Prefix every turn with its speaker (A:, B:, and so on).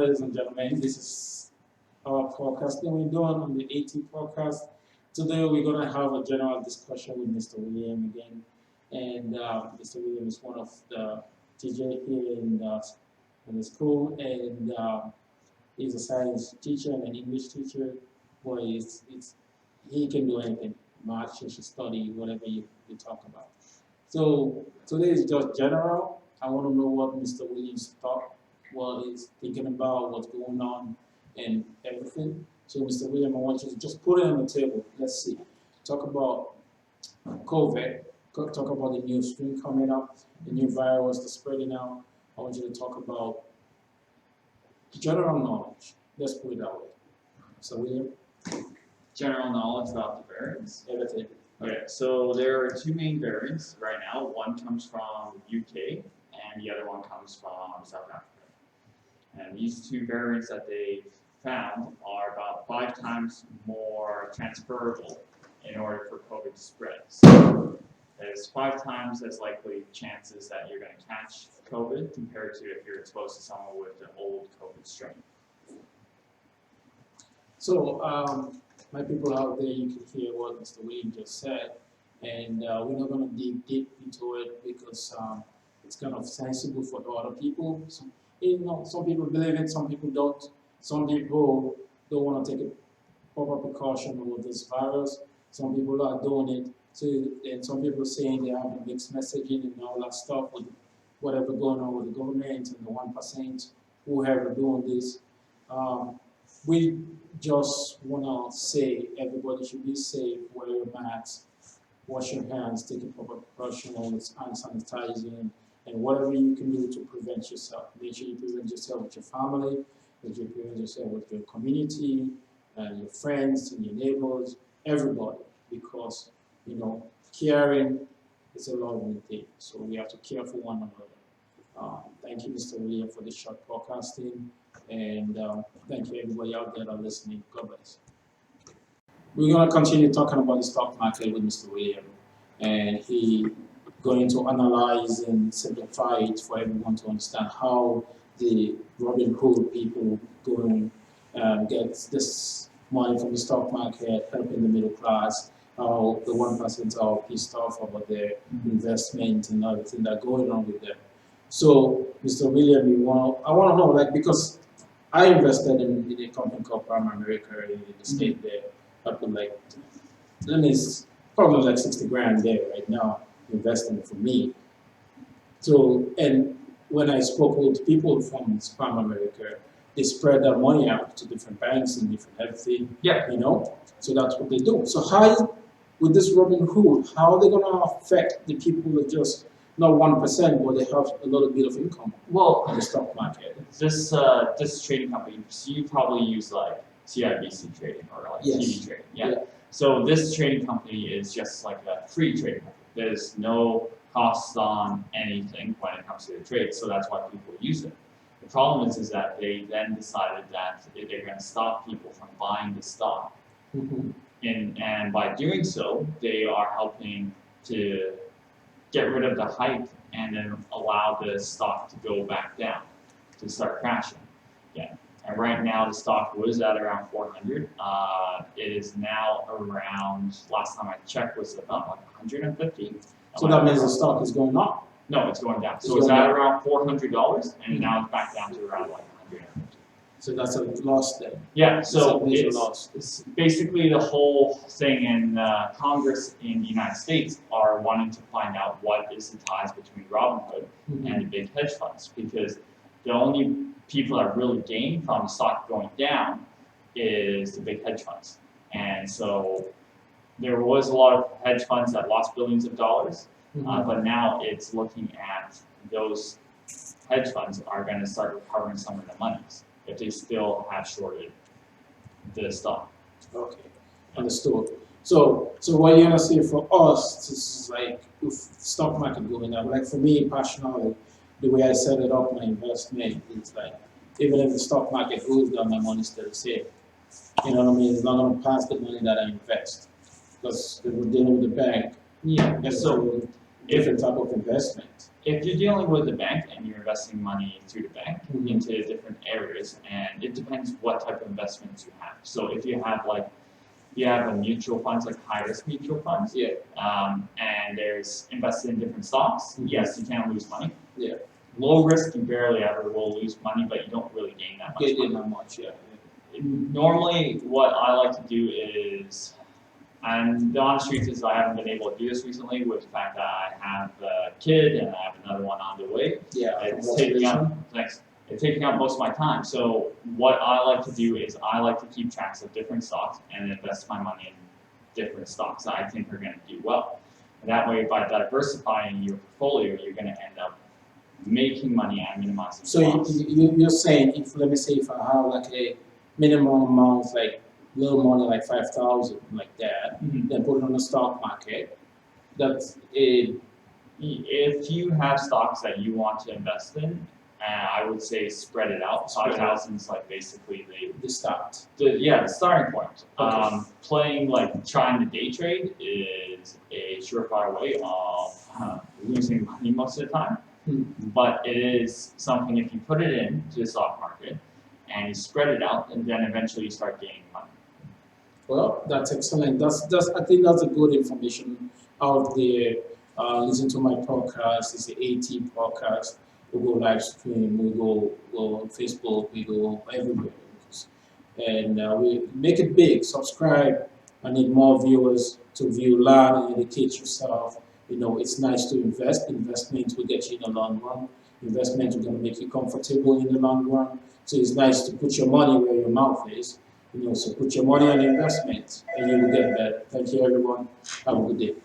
A: ladies and gentlemen. This is our podcast that we're doing on the AT podcast. Today, we're going to have a general discussion with Mr. William again. And Mr. William is one of the teacher here in the school, and he's a science teacher and an English teacher. Boy, he can do anything, math, social study, whatever you talk about. So today is just general. I want to know what Mr. Williams thought, what he's thinking about, what's going on, and everything. So, Mr. William, I want you to just put it on the table. Let's see. Talk about COVID. Talk about the new strain coming up, the new virus that's spreading out. I want you to talk about general knowledge. Let's put it that way. So, William,
B: General knowledge about the variants.
A: everything.
B: Okay, so there are two main variants right now. One comes from UK and the other one comes from South Africa. And these two variants that they've found are about 5 times more transferable in order for COVID to spread. So there's 5 times as likely chances that you're going to catch COVID compared to if you're exposed to someone with the old COVID strain.
A: So, my people out there, you can hear what Mr. William just said, and we're not going to dig deep into it because it's kind of sensible for other people. So, some people believe it, some people don't. Some people don't want to take a proper precaution with this virus. Some people are doing it. So, and some people saying they have mixed messaging and all that stuff with whatever going on with the government and the 1%, whoever doing this. We just want to say everybody should be safe, wear your mask, wash your hands, take a proper precaution with hand sanitizing, and whatever you can do to prevent yourself. Make sure you prevent yourself with your family, make sure you prevent yourself with your community, and your friends and your neighbors, everybody, because, caring is a loving thing. So we have to care for one another. Thank you, Mr. William, for this short podcasting. And thank you everybody out there that are listening. God bless. We're going to continue talking about the stock market with Mr. William, and he going to analyze and simplify it for everyone to understand how the Robin Hood people going get this money from the stock market, helping the middle class, how the 1% are pissed off about their investment and everything that's going on with them. So, Mr. William, I want to know, because I invested in a company called Prime America in the state there. I put probably like 60 grand there right now, investing for me. So, and when I spoke with people from Prime America, they spread their money out to different banks and different everything.
B: Yeah.
A: So that's what they do. So how, with this Robin Hood, how are they going to affect the people that just not 1%, but they have a little bit of income in the stock market?
B: This trading company, so you probably use like CIBC trading or like TV trading. Yeah. So this trading company is just like a free trading company. There's no costs on anything when it comes to the trade, so that's why people use it. The problem is that they then decided that they're going to stop people from buying the stock.
A: Mm-hmm.
B: And by doing so, they are helping to get rid of the hype and then allow the stock to go back down, to start crashing. Yeah. And right now the stock was at around 400. It is now around, last time I checked, was about like 150.
A: So that means the stock is going up?
B: No, it's going down. So it's at around $400 and now it's back down to around like 150.
A: So that's a loss then.
B: Yeah, so
A: loss.
B: it's basically the whole thing in Congress in the United States are wanting to find out what is the ties between Robinhood and the big hedge funds, because the only people that really gain from the stock going down is the big hedge funds. And so there was a lot of hedge funds that lost billions of dollars, but now it's looking at those hedge funds are going to start recovering some of the monies if they still have shorted the stock.
A: Okay, understood. So what you're gonna say for us, this is like if stock market going up. Like for me personally, the way I set it up, my investment is like even if the stock market goes down, my money's still safe. You know what I mean? It's not gonna pass the money that I invest because we're dealing with the bank.
B: Yeah. So
A: different type of investment.
B: If you're dealing with a bank and you're investing money through the bank
A: Mhm.
B: into different areas, and it depends what type of investments you have. So if you have a mutual funds, like high risk mutual funds,
A: Yeah.
B: and there's invested in different stocks,
A: Mhm.
B: yes, you can lose money.
A: Yeah.
B: Low risk, you barely ever will lose money, but you don't really gain that much
A: Get
B: money.
A: in how much, yeah.
B: Normally, what I like to do is, and the honest truth is I haven't been able to do this recently with the fact that I have a kid and I have another one on the way.
A: Yeah.
B: It's taking up,
A: Congratulations.
B: thanks. It's taking up most of my time. So what I like to do is I like to keep tracks of different stocks and invest my money in different stocks that I think are going to do well. And that way, by diversifying your portfolio, you're going to end up making money and minimizing
A: So
B: loss.
A: you're saying, if let me say if I have like a minimum amount, like little money, like 5,000, like that,
B: Mhm.
A: then put it on the stock market. That's a
B: If you have stocks that you want to invest in, I would say spread it out.
A: Spread it out.
B: 5,000 is like basically
A: the start.
B: the starting point.
A: Okay.
B: Playing like trying to day trade is a surefire way of losing money most of the time.
A: Hmm.
B: But it is something if you put it into the stock market and you spread it out, and then eventually you start gaining money.
A: Well, that's excellent. That's I think that's a good information out there. Listen to my podcast. It's the AT podcast. We go live stream. We go on Facebook. We go everywhere. And we make it big. Subscribe. I need more viewers to view, learn, and educate yourself. You know, it's nice to invest. Investment will get you in the long run. Investment is going to make you comfortable in the long run. So it's nice to put your money where your mouth is. You know, so put your money on investment and you will get better. Thank you, everyone. Have a good day.